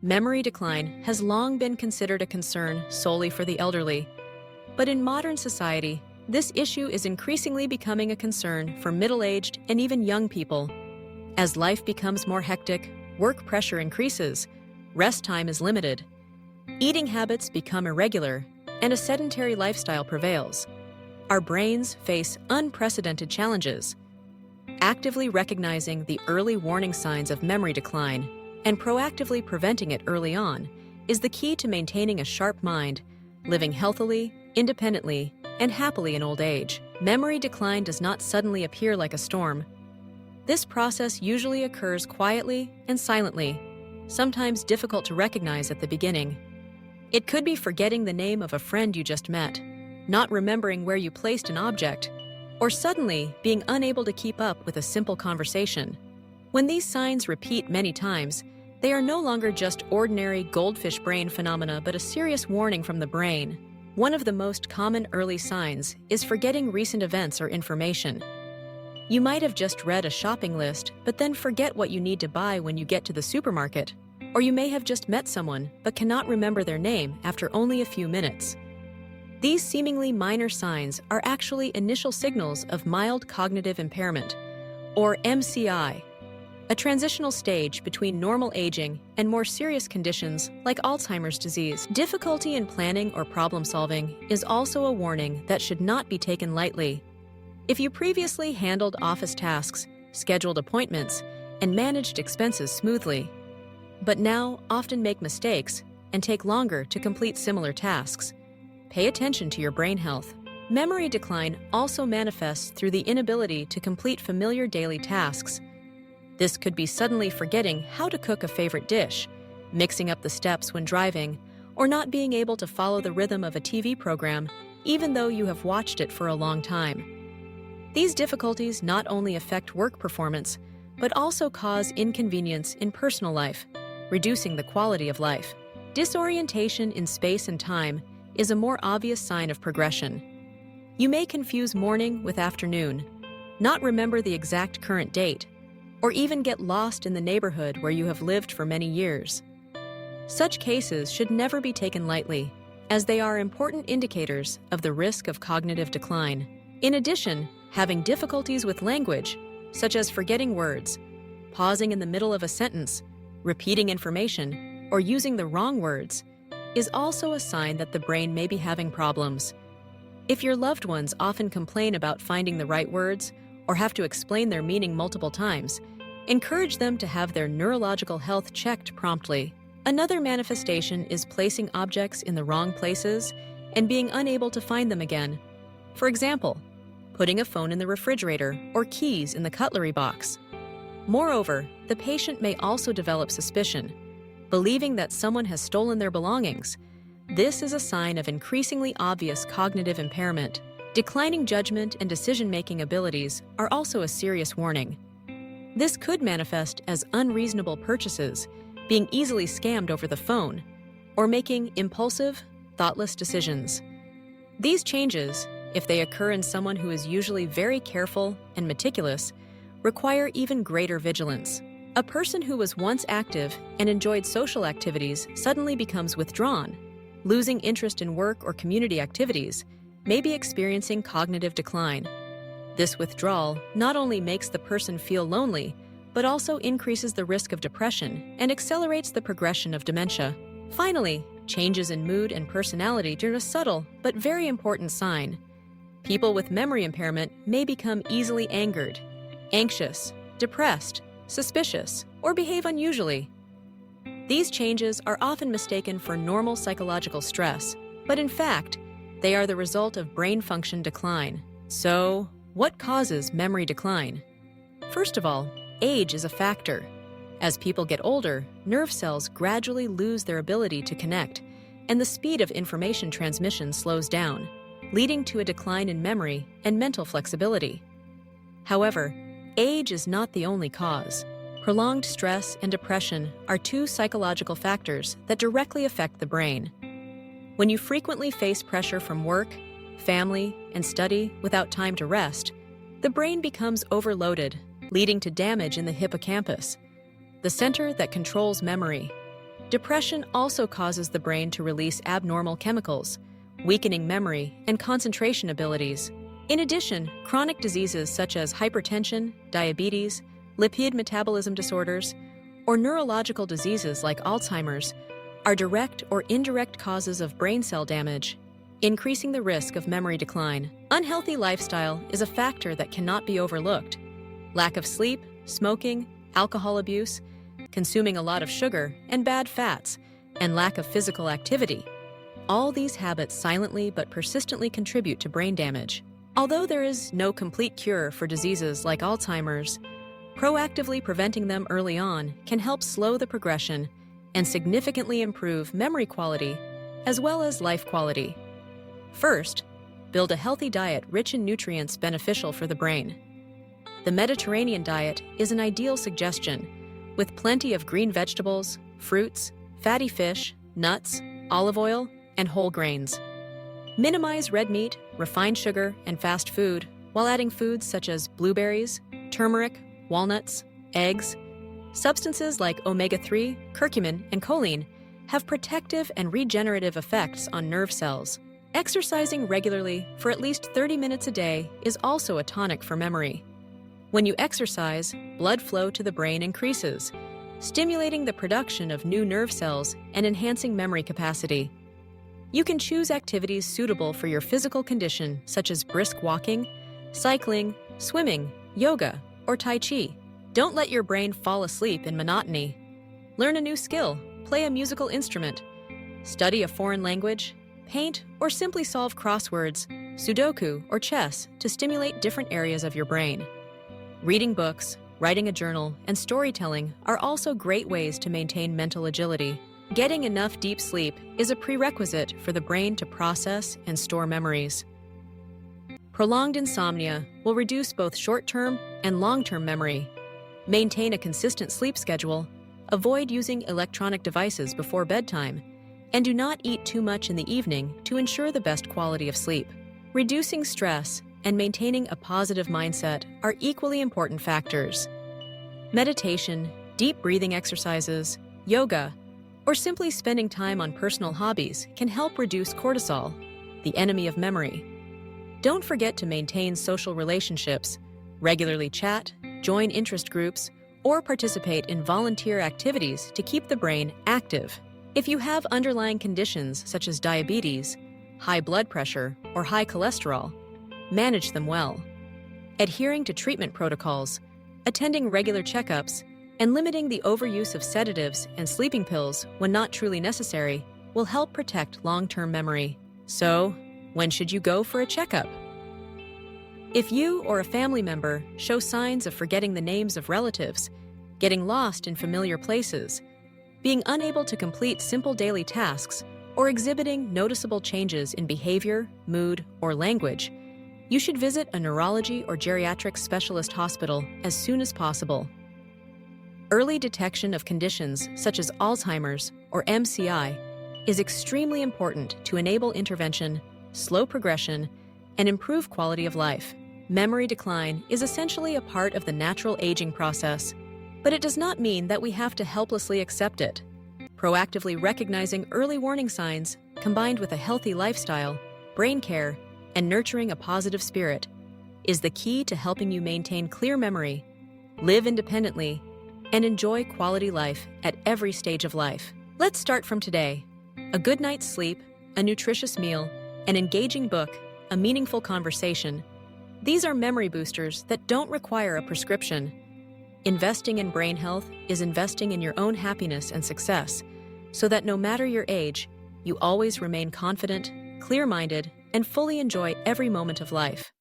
Memory decline has long been considered a concern solely for the elderly, but in modern society, this issue is increasingly becoming a concern for middle-aged and even young people. As life becomes more hectic, work pressure increases, rest time is limited, eating habits become irregular, and a sedentary lifestyle prevails. Our brains face unprecedented challenges. Actively recognizing the early warning signs of memory decline and proactively preventing it early on is the key to maintaining a sharp mind, living healthily, independently, and happily in old age. Memory decline does not suddenly appear like a storm. This process usually occurs quietly and silently, sometimes difficult to recognize at the beginning. It could be forgetting the name of a friend you just met, not remembering where you placed an object, or suddenly being unable to keep up with a simple conversation. When these signs repeat many times, they are no longer just ordinary goldfish brain phenomena but a serious warning from the brain. One of the most common early signs is forgetting recent events or information. You might have just read a shopping list but then forget what you need to buy when you get to the supermarket. Or you may have just met someone but cannot remember their name after only a few minutes. These seemingly minor signs are actually initial signals of mild cognitive impairment, or MCI, a transitional stage between normal aging and more serious conditions like Alzheimer's disease. Difficulty in planning or problem solving is also a warning that should not be taken lightly. If you previously handled office tasks, scheduled appointments, and managed expenses smoothly, but now often make mistakes and take longer to complete similar tasks, pay attention to your brain health. Memory decline also manifests through the inability to complete familiar daily tasks. This could be suddenly forgetting how to cook a favorite dish, mixing up the steps when driving, or not being able to follow the rhythm of a TV program, even though you have watched it for a long time. These difficulties not only affect work performance, but also cause inconvenience in personal life, reducing the quality of life. Disorientation in space and time is a more obvious sign of progression. You may confuse morning with afternoon, not remember the exact current date, or even get lost in the neighborhood where you have lived for many years. Such cases should never be taken lightly, as they are important indicators of the risk of cognitive decline. In addition, having difficulties with language, such as forgetting words, pausing in the middle of a sentence, repeating information, or using the wrong words, is also a sign that the brain may be having problems. If your loved ones often complain about finding the right words or have to explain their meaning multiple times, encourage them to have their neurological health checked promptly. Another manifestation is placing objects in the wrong places and being unable to find them again. For example, putting a phone in the refrigerator or keys in the cutlery box. Moreover, the patient may also develop suspicion, believing that someone has stolen their belongings. This is a sign of increasingly obvious cognitive impairment. Declining judgment and decision-making abilities are also a serious warning. This could manifest as unreasonable purchases, being easily scammed over the phone, or making impulsive, thoughtless decisions. These changes, if they occur in someone who is usually very careful and meticulous, require even greater vigilance. A person who was once active and enjoyed social activities suddenly becomes withdrawn, losing interest in work or community activities, may be experiencing cognitive decline. This withdrawal not only makes the person feel lonely, but also increases the risk of depression and accelerates the progression of dementia. Finally, changes in mood and personality are a subtle but very important sign. People with memory impairment may become easily angered, anxious, depressed, suspicious, or behave unusually. These changes are often mistaken for normal psychological stress, but in fact, they are the result of brain function decline. So, what causes memory decline? First of all, age is a factor. As people get older, nerve cells gradually lose their ability to connect, and the speed of information transmission slows down, leading to a decline in memory and mental flexibility. However, age is not the only cause. Prolonged stress and depression are two psychological factors that directly affect the brain. When you frequently face pressure from work, family, and study without time to rest, the brain becomes overloaded, leading to damage in the hippocampus, the center that controls memory. Depression also causes the brain to release abnormal chemicals, weakening memory and concentration abilities. In addition, chronic diseases such as hypertension, diabetes, lipid metabolism disorders, or neurological diseases like Alzheimer's are direct or indirect causes of brain cell damage, increasing the risk of memory decline. Unhealthy lifestyle is a factor that cannot be overlooked. Lack of sleep, smoking, alcohol abuse, consuming a lot of sugar and bad fats, and lack of physical activity. All these habits silently but persistently contribute to brain damage. Although there is no complete cure for diseases like Alzheimer's, proactively preventing them early on can help slow the progression and significantly improve memory quality as well as life quality. First, build a healthy diet rich in nutrients beneficial for the brain. The Mediterranean diet is an ideal suggestion, with plenty of green vegetables, fruits, fatty fish, nuts, olive oil, and whole grains. Minimize red meat, refined sugar, and fast food while adding foods such as blueberries, turmeric, walnuts, eggs. Substances like omega-3, curcumin, and choline have protective and regenerative effects on nerve cells. Exercising regularly for at least 30 minutes a day is also a tonic for memory. When you exercise, blood flow to the brain increases, stimulating the production of new nerve cells and enhancing memory capacity. You can choose activities suitable for your physical condition, such as brisk walking, cycling, swimming, yoga, or Tai Chi. Don't let your brain fall asleep in monotony. Learn a new skill, play a musical instrument, study a foreign language, paint, or simply solve crosswords, Sudoku, or chess to stimulate different areas of your brain. Reading books, writing a journal, and storytelling are also great ways to maintain mental agility. Getting enough deep sleep is a prerequisite for the brain to process and store memories. Prolonged insomnia will reduce both short-term and long-term memory. Maintain a consistent sleep schedule, avoid using electronic devices before bedtime, and do not eat too much in the evening to ensure the best quality of sleep. Reducing stress and maintaining a positive mindset are equally important factors. Meditation, deep breathing exercises, yoga, or simply spending time on personal hobbies can help reduce cortisol, the enemy of memory. Don't forget to maintain social relationships, regularly chat, join interest groups, or participate in volunteer activities to keep the brain active. If you have underlying conditions such as diabetes, high blood pressure, or high cholesterol, manage them well. Adhering to treatment protocols, attending regular checkups, and limiting the overuse of sedatives and sleeping pills when not truly necessary will help protect long-term memory. So, when should you go for a checkup? If you or a family member show signs of forgetting the names of relatives, getting lost in familiar places, being unable to complete simple daily tasks, or exhibiting noticeable changes in behavior, mood, or language, you should visit a neurology or geriatric specialist hospital as soon as possible. Early detection of conditions such as Alzheimer's or MCI is extremely important to enable intervention, slow progression, and improve quality of life. Memory decline is essentially a part of the natural aging process, but it does not mean that we have to helplessly accept it. Proactively recognizing early warning signs, combined with a healthy lifestyle, brain care, and nurturing a positive spirit, is the key to helping you maintain clear memory, live independently, and enjoy quality life at every stage of life. Let's start from today. A good night's sleep, a nutritious meal, an engaging book, a meaningful conversation. These are memory boosters that don't require a prescription. Investing in brain health is investing in your own happiness and success, so that no matter your age, you always remain confident, clear-minded, and fully enjoy every moment of life.